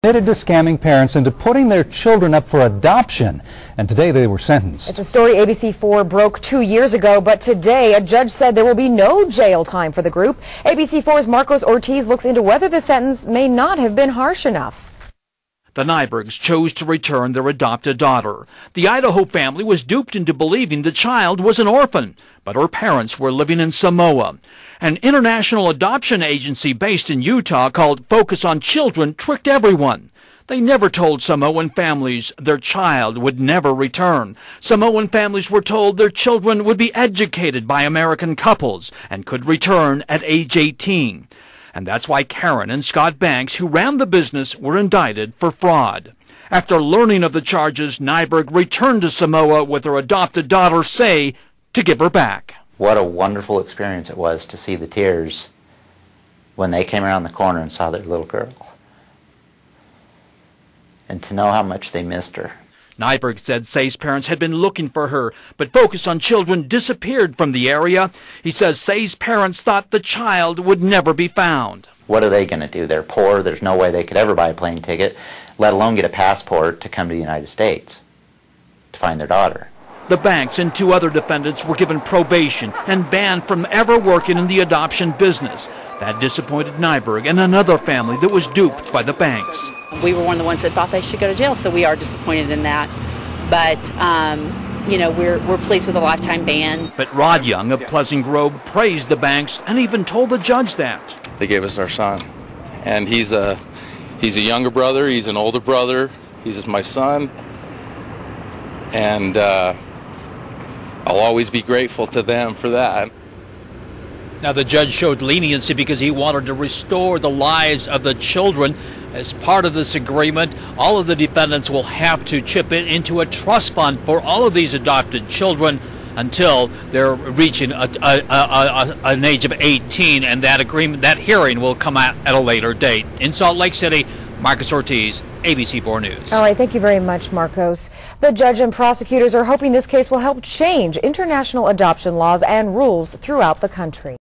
Admitted to scamming parents into putting their children up for adoption, and today they were sentenced. It's a story ABC4 broke 2 years ago, but today a judge said there will be no jail time for the group. ABC4's Marcos Ortiz looks into whether the sentence may not have been harsh enough. The Nybergs chose to return their adopted daughter. The Idaho family was duped into believing the child was an orphan, but her parents were living in Samoa. An international adoption agency based in Utah called Focus on Children tricked everyone. They never told Samoan families their child would never return. Samoan families were told their children would be educated by American couples and could return at age 18. And that's why Karen and Scott Banks, who ran the business, were indicted for fraud. After learning of the charges, Nyberg returned to Samoa with her adopted daughter, Say, to give her back. What a wonderful experience it was to see the tears when they came around the corner and saw their little girl. And to know how much they missed her. Nyberg said Say's parents had been looking for her, but Focus on Children disappeared from the area. He says Say's parents thought the child would never be found. What are they going to do? They're poor. There's no way they could ever buy a plane ticket, let alone get a passport to come to the United States to find their daughter. The Banks and 2 other defendants were given probation and banned from ever working in the adoption business. That disappointed Nyberg and another family that was duped by the Banks. We were one of the ones that thought they should go to jail, so we are disappointed in that. But, you know, we're pleased with a lifetime ban. But Rod Young of Pleasant Grove praised the Banks and even told the judge that. They gave us our son, and he's a younger brother, he's an older brother, he's my son, and I'll always be grateful to them for that. Now, the judge showed leniency because he wanted to restore the lives of the children. As part of this agreement, all of the defendants will have to chip in into a trust fund for all of these adopted children until they're reaching an age of 18, and that hearing will come out at a later date. In Salt Lake City, Marcos Ortiz, ABC4 News. All right, thank you very much, Marcos. The judge and prosecutors are hoping this case will help change international adoption laws and rules throughout the country.